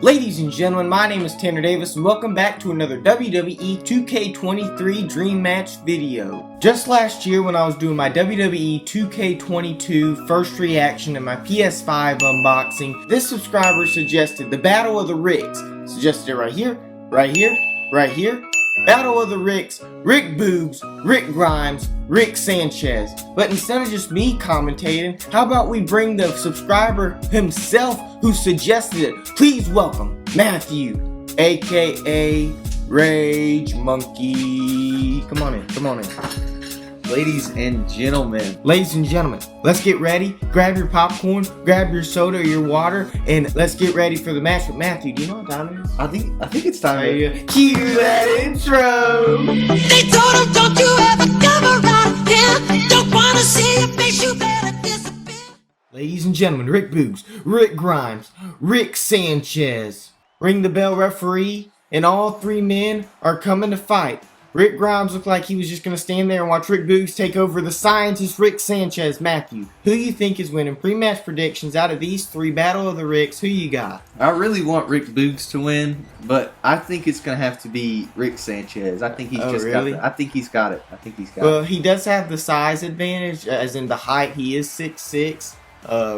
Ladies and gentlemen, my name is Tanner Davis and welcome back to another WWE 2K23 Dream Match video. Just last year when I was doing my WWE 2K22 first reaction and my PS5 unboxing, this subscriber suggested the Battle of the Ricks. Suggested it right here, right here, right here. Battle of the Ricks, Rick Boogs, Rick Grimes, Rick Sanchez. But instead of just me commentating, how about we bring the subscriber himself who suggested it? Please welcome Matthew, aka Rage Monkey. Come on in, come on in. Ladies and gentlemen. Ladies and gentlemen, let's get ready. Grab your popcorn, grab your soda or your water, and let's get ready for the match with Matthew. Do you know what time it is? I think it's time to cue that intro. They told him, don't you ever come around here. Don't wanna see your face, you better disappear. Ladies and gentlemen, Rick Boogs, Rick Grimes, Rick Sanchez. Ring the bell, referee, and all three men are coming to fight. Rick Grimes looked like he was just going to stand there and watch Rick Boogs take over the scientist Rick Sanchez. Matthew, who you think is winning? Pre-match predictions out of these three Battle of the Ricks, who you got? I really want Rick Boogs to win, but I think it's going to have to be Rick Sanchez. I think he's got it. I think he's got it. Well, he does have the size advantage, as in the height. He is 6'6".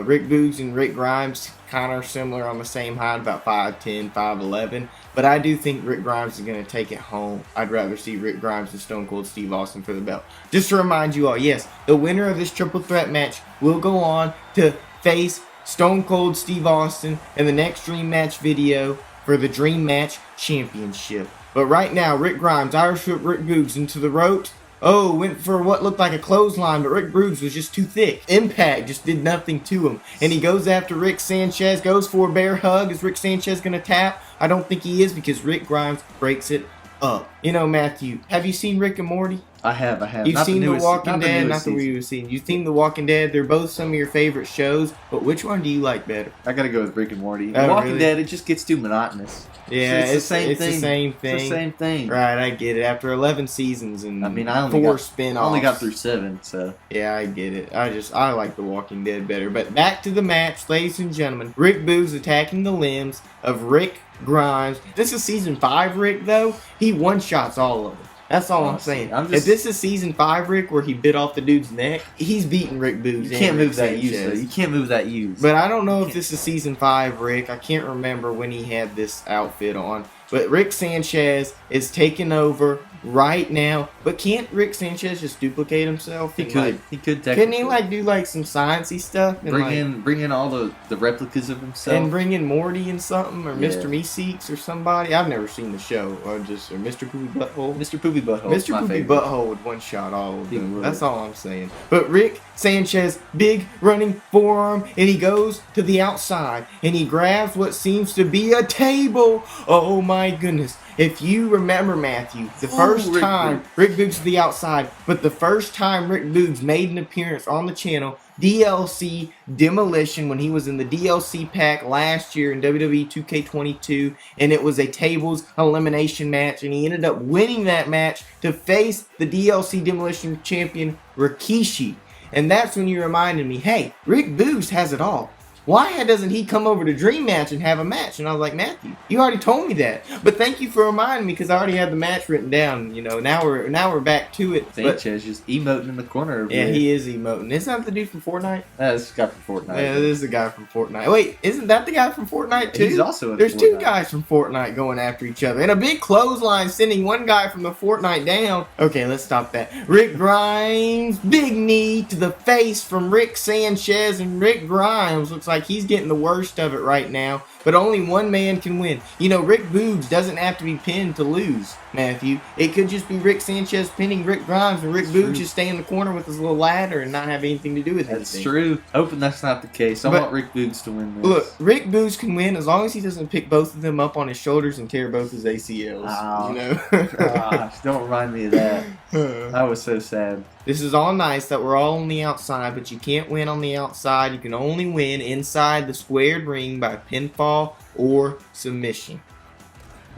Rick Boogs and Rick Grimes kind of similar on the same height, about 5'10", 5'11". But I do think Rick Grimes is going to take it home. I'd rather see Rick Grimes than Stone Cold Steve Austin for the belt. Just to remind you all, yes, the winner of this triple threat match will go on to face Stone Cold Steve Austin in the next Dream Match video for the Dream Match Championship. But right now, Rick Grimes Irish whipped Rick Boogs into the ropes. Oh, went for what looked like a clothesline, but Rick Boogs was just too thick. Impact just did nothing to him. And he goes after Rick Sanchez, goes for a bear hug. Is Rick Sanchez going to tap? I don't think he is because Rick Grimes breaks it up. You know, Matthew, have you seen Rick and Morty? I have. You've seen The Walking Dead, not the we've seen. You've seen The Walking Dead. They're both some of your favorite shows, but which one do you like better? I gotta go with Rick and Morty. The Walking Dead, it just gets too monotonous. Yeah, it's the same thing. It's the same thing. It's the same thing. Right, I get it. After 11 seasons and I only 4 spin-offs. I only got through 7, so. Yeah, I get it. I like The Walking Dead better. But back to the match, ladies and gentlemen. Rick Boogs attacking the limbs of Rick Grimes. This is season 5 Rick, though. He one-shots all of them. That's all I'm saying. If this is season 5 Rick, where he bit off the dude's neck, he's beating Rick Boogs. You can't move that use, though. You can't move that use. But I don't know if this is season 5 Rick. I can't remember when he had this outfit on. But Rick Sanchez is taking over right now. But can't Rick Sanchez just duplicate himself? He could. He could technically. Couldn't he do some sciencey stuff? And bring in all the replicas of himself. And bring in Morty and something, or Mr. Meeseeks or somebody. I've never seen the show. Or Mr. Poopy Butthole. Mr. Poopy Butthole. Mr. Poopy Butthole would one-shot all of them. That's all I'm saying. But Rick Sanchez, big running forearm, and he goes to the outside, and he grabs what seems to be a table. Oh my goodness. If you remember, Matthew, the first time Rick Boogs to the outside, but the first time Rick Boogs made an appearance on the channel, DLC Demolition, when he was in the DLC pack last year in WWE 2K23, and it was a tables elimination match, and he ended up winning that match to face the DLC Demolition champion Rikishi. And that's when you reminded me, hey, Rick Boogs has it all. Why doesn't he come over to Dream Match and have a match? And I was like, Matthew, you already told me that. But thank you for reminding me, because I already had the match written down. You know, now we're back to it. Sanchez just emoting in the corner. Yeah, he is emoting. Isn't that the dude from Fortnite? That's the guy from Fortnite. Yeah, this is the guy from Fortnite. Wait, isn't that the guy from Fortnite too? He's also in There's Fortnite. 2 guys from Fortnite going after each other. And a big clothesline sending one guy from the Fortnite down. Okay, let's stop that. Rick Grimes, big knee to the face from Rick Sanchez, and Rick Grimes looks like he's getting the worst of it right now, but only one man can win. You know, Rick Boogs doesn't have to be pinned to lose, Matthew. It could just be Rick Sanchez pinning Rick Grimes, and Rick Boogs just stay in the corner with his little ladder and not have anything to do with it. That's true. Hoping that's not the case. I want Rick Boogs to win this. Look, Rick Boogs can win as long as he doesn't pick both of them up on his shoulders and tear both his ACLs. Oh, you know? Gosh, don't remind me of that. That was so sad. This is all nice that we're all on the outside, but you can't win on the outside. You can only win inside the squared ring by pinfall or submission.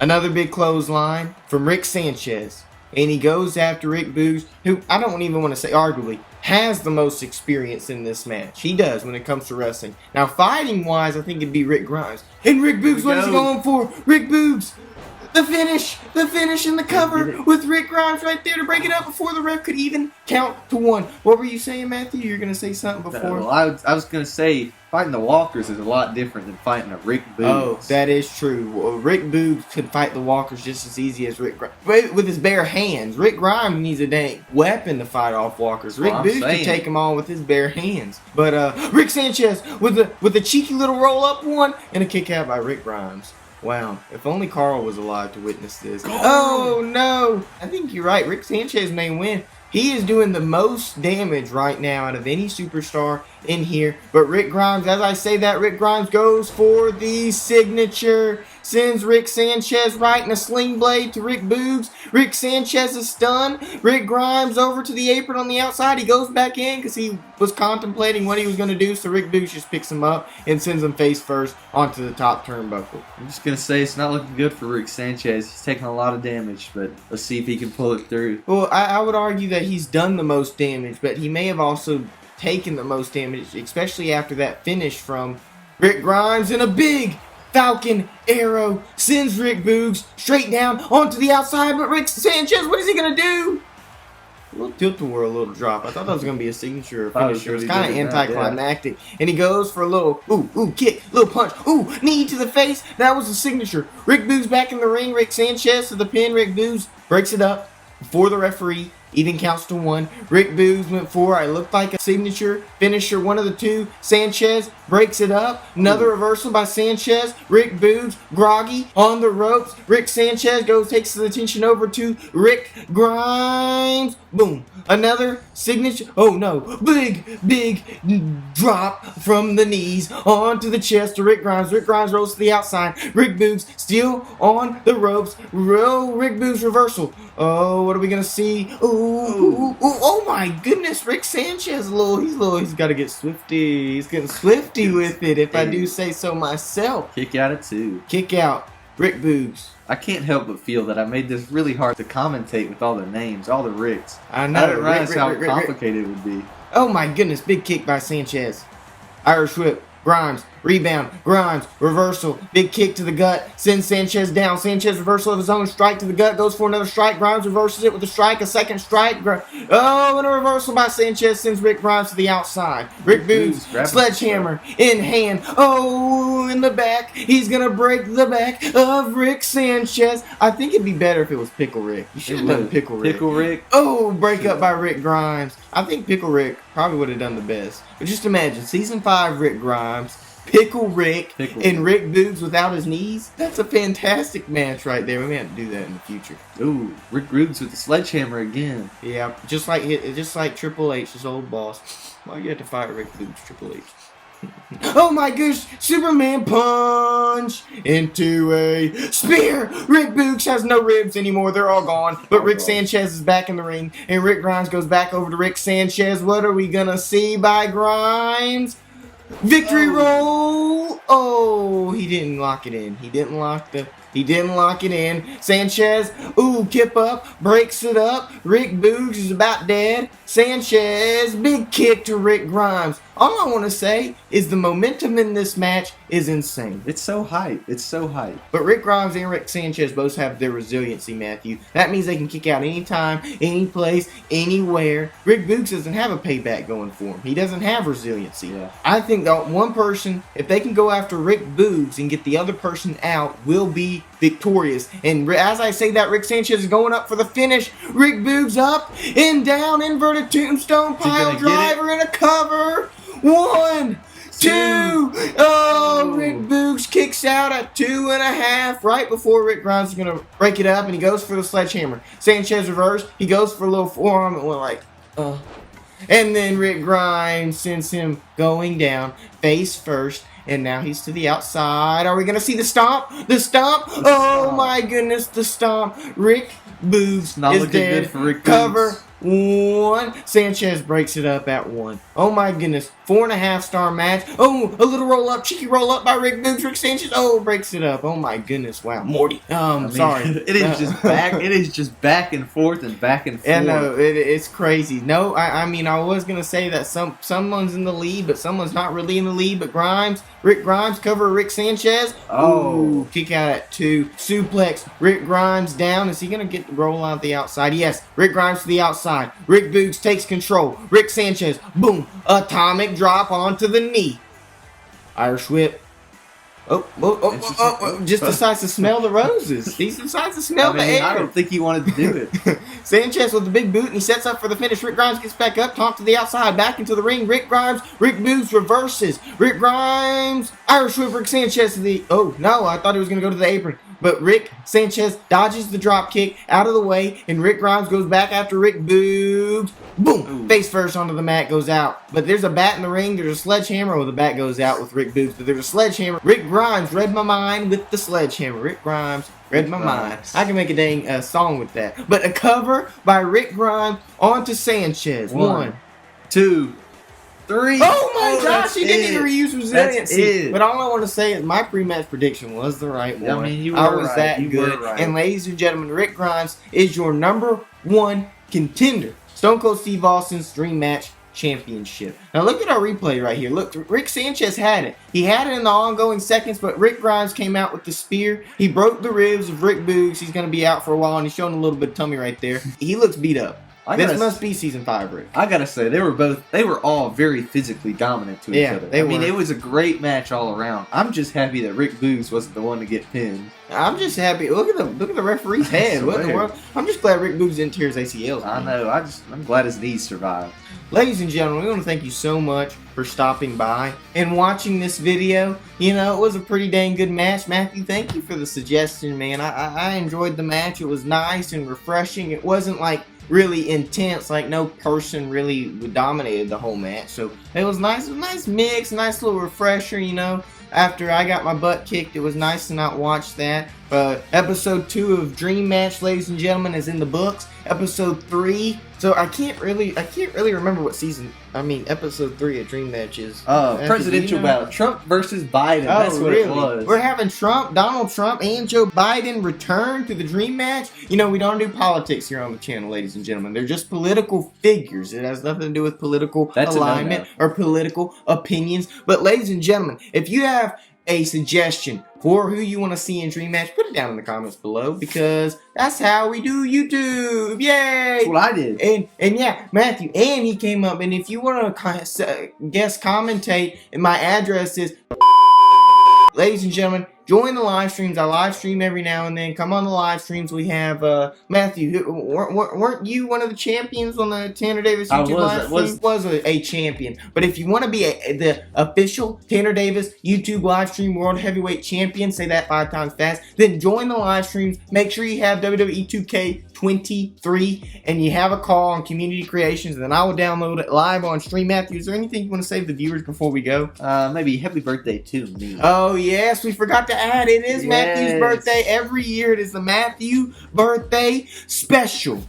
Another big clothesline from Rick Sanchez. and he goes after Rick Boogs, who I don't even want to say arguably has the most experience in this match. He does when it comes to wrestling. Now, fighting wise, I think it'd be Rick Grimes. And Rick Boogs, what is he going for? Rick Boogs, the finish and the cover with Rick Grimes right there to break it up before the ref could even count to 1. What were you saying, Matthew? You were going to say something before? Well, I was going to say fighting the Walkers is a lot different than fighting a Rick Boogs. Oh, that is true. Well, Rick Boogs could fight the Walkers just as easy as Rick Grimes. With his bare hands. Rick Grimes needs a dang weapon to fight off Walkers. Rick Boogs could take them on with his bare hands. But Rick Sanchez with a cheeky little roll-up one and a kick out by Rick Grimes. Wow, if only Carl was alive to witness this. Oh, no. I think you're right. Rick Sanchez may win. He is doing the most damage right now out of any superstar in here. But Rick Grimes, as I say that, Rick Grimes goes for the signature. Sends Rick Sanchez right in a sling blade to Rick Boogs. Rick Sanchez is stunned. Rick Grimes over to the apron on the outside. He goes back in because he was contemplating what he was going to do. So Rick Boogs just picks him up and sends him face first onto the top turnbuckle. I'm just going to say it's not looking good for Rick Sanchez. He's taking a lot of damage, but let's see if he can pull it through. Well, I would argue that he's done the most damage, but he may have also taken the most damage, especially after that finish from Rick Grimes in a big Falcon Arrow sends Rick Boogs straight down onto the outside, but Rick Sanchez, what is he going to do? A little tilt-a-whirl, a little drop. I thought that was going to be a signature or finisher. It was kind of anticlimactic. And he goes for a little, kick, little punch, knee to the face. That was a signature. Rick Boogs back in the ring. Rick Sanchez to the pin. Rick Boogs breaks it up before the referee even counts to 1. Rick Boogs went for, it looked like a signature, finisher, one of the two. Sanchez breaks it up. Another reversal by Sanchez. Rick Boogs, groggy, on the ropes. Rick Sanchez takes the attention over to Rick Grimes. Boom. Another signature. Oh no. Big drop from the knees onto the chest to Rick Grimes. Rick Grimes rolls to the outside. Rick Boogs still on the ropes. Rick Boogs reversal. Oh, what are we going to see? Oh my goodness. Rick Sanchez, he's got to get swifty. He's getting swifty with it, if I do say so myself. Kick out at 2. Kick out. Rick Boogs. I can't help but feel that I made this really hard to commentate with all the names, all the Ricks. I know. I didn't realize how complicated it would be. Oh my goodness, big kick by Sanchez. Irish whip, Grimes, rebound, Grimes, reversal, big kick to the gut, sends Sanchez down. Sanchez reversal of his own, strike to the gut, goes for another strike. Grimes reverses it with a strike, a second strike. And a reversal by Sanchez sends Rick Grimes to the outside. Rick Boogs, sledgehammer in hand. Oh, in the back. He's going to break the back of Rick Sanchez. I think it'd be better if it was Pickle Rick. You should have done Pickle Rick. Pickle Rick. Oh, break up by Rick Grimes. I think Pickle Rick probably would have done the best. But just imagine, Season 5 Rick Grimes, Pickle Rick, and Rick Boogs without his knees. That's a fantastic match right there. We may have to do that in the future. Ooh, Rick Boogs with the sledgehammer again. Yeah, just like Triple H, his old boss. Why you have to fight Rick Boogs, Triple H? Oh my gosh, Superman punch into a spear. Rick Boogs has no ribs anymore. They're all gone. But Rick Sanchez is back in the ring. And Rick Grimes goes back over to Rick Sanchez. What are we going to see by Grimes? Victory roll. Oh, he didn't lock it in. He didn't lock it in. Sanchez, kip up, breaks it up. Rick Boogs is about dead. Sanchez, big kick to Rick Grimes. All I want to say is the momentum in this match is insane. It's so hype. But Rick Grimes and Rick Sanchez both have their resiliency, Matthew. That means they can kick out anytime, any place, anywhere. Rick Boogs doesn't have a payback going for him. He doesn't have resiliency. Yeah. I think that one person, if they can go after Rick Boogs and get the other person out, will be victorious. And as I say that, Rick Sanchez is going up for the finish. Rick Boogs up and down, inverted tombstone pile driver and a cover. 1, 2. Oh, Rick Boogs kicks out at 2.5 right before Rick Grimes is going to break it up, and he goes for the sledgehammer. Sanchez reverse. He goes for a little forearm and went and then Rick Grimes sends him going down face first. And now he's to the outside. Are we going to see the stomp? The stomp? Oh my goodness, the stomp. Rick Boogs is dead. Good for Rick Boogs. Cover. 1. Sanchez breaks it up at 1. Oh my goodness. 4.5-star match. Oh, a little roll up, cheeky roll up by Rick Boogs. Rick Sanchez. Oh, breaks it up. Oh my goodness. Wow. Morty. Sorry. It is just back. It is just back and forth and back and forth. Yeah, no, it's crazy. No, I mean, I was gonna say that someone's in the lead, but someone's not really in the lead. But Rick Grimes cover Rick Sanchez. Oh, kick out at 2. Suplex. Rick Grimes down. Is he gonna get the roll out the outside? Yes. Rick Grimes to the outside. Rick Boogs takes control. Rick Sanchez. Boom. Atomic drop onto the knee. Irish whip. Just decides to smell the roses. He decides to smell the air. I don't think he wanted to do it. Sanchez with the big boot, and he sets up for the finish. Rick Grimes gets back up, top to the outside, back into the ring. Rick Grimes, Rick Boogs reverses. Rick Grimes, Irish whip, Rick Sanchez to the... Oh, no, I thought he was going to go to the apron. But Rick Sanchez dodges the drop kick out of the way, and Rick Grimes goes back after Rick Boogs. Boom! Face first onto the mat, goes out. But there's a bat in the ring. There's a sledgehammer. Oh, the bat goes out with Rick Boogs, but there's a sledgehammer. Rick Grimes read my mind with the sledgehammer. Rick Grimes read my mind. I can make a dang song with that. But a cover by Rick Grimes onto Sanchez. 1, 2, 3. Oh my gosh, he didn't even reuse resiliency. But all I want to say is my pre-match prediction was the right one. I mean, I was that good. And ladies and gentlemen, Rick Grimes is your number 1 contender. Stone Cold Steve Austin's Dream Match Championship. Now look at our replay right here. Look, Rick Sanchez had it. He had it in the ongoing seconds, but Rick Grimes came out with the spear. He broke the ribs of Rick Boogs. He's going to be out for a while, and he's showing a little bit of tummy right there. He looks beat up. This must be season 5, Rick. I gotta say, they were all very physically dominant to each other. I mean, it was a great match all around. I'm just happy that Rick Boogs wasn't the one to get pinned. I'm just happy. Look at the referee's head. I'm just glad Rick Boogs didn't tear his ACLs. I know. I'm glad his knees survived. Ladies and gentlemen, we want to thank you so much for stopping by and watching this video. You know, it was a pretty dang good match. Matthew, thank you for the suggestion, man. I enjoyed the match. It was nice and refreshing. It wasn't like really intense, like no person really dominated the whole match. So it was nice. It was a nice mix, nice little refresher, you know. After I got my butt kicked, it was nice to not watch that. Episode 2 of Dream Match, ladies and gentlemen, is in the books. Episode 3. So I can't really remember what season. I mean, episode 3 of Dream Match is. Presidential battle. Trump versus Biden. That's what it was. We're having Donald Trump and Joe Biden return to the Dream Match. You know, we don't do politics here on the channel, ladies and gentlemen. They're just political figures. It has nothing to do with political alignment or political opinions. But ladies and gentlemen, if you have a suggestion for who you want to see in Dream Match, put it down in the comments below, because that's how we do YouTube. Yay! That's what I did. And yeah, Matthew, and he came up, and if you want to guest commentate, and my address is... Ladies and gentlemen, join the live streams. I live stream every now and then. Come on the live streams. We have Matthew. Weren't you one of the champions on the Tanner Davis YouTube live stream? Was a champion. But if you want to be the official Tanner Davis YouTube live stream World Heavyweight Champion, say that 5 times fast, then join the live streams. Make sure you have WWE2K23 and you have a call on Community Creations, and then I will download it live on stream. Matthew, is there anything you want to say to the viewers before we go? Maybe happy birthday to me. Oh yes, we forgot to add, it is Matthew's birthday. Every year it is the Matthew birthday special.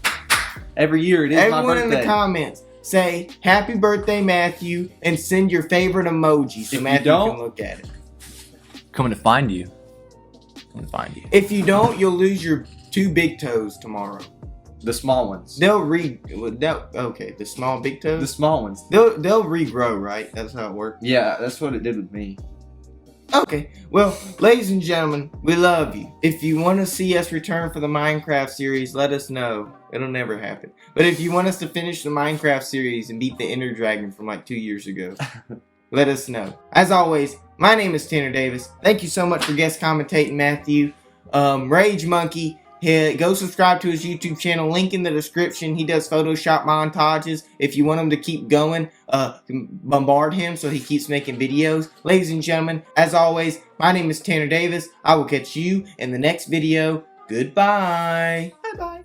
Every year it is my birthday. Everyone in the comments say happy birthday, Matthew, and send your favorite emoji so Matthew can look at it. Coming to find you. If you don't, you'll lose your 2 big toes tomorrow. The small ones. Okay, the small big toes? The small ones. They'll regrow, right? That's how it works? Yeah, that's what it did with me. Okay, well, ladies and gentlemen, we love you. If you want to see us return for the Minecraft series, let us know. It'll never happen. But if you want us to finish the Minecraft series and beat the Ender Dragon from like 2 years ago, let us know. As always, my name is Tanner Davis. Thank you so much for guest commentating, Matthew. Rage Monkey, go subscribe to his YouTube channel. Link in the description. He does Photoshop montages. If you want him to keep going, bombard him so he keeps making videos. Ladies and gentlemen, as always, my name is Tanner Davis. I will catch you in the next video. Goodbye. Bye-bye.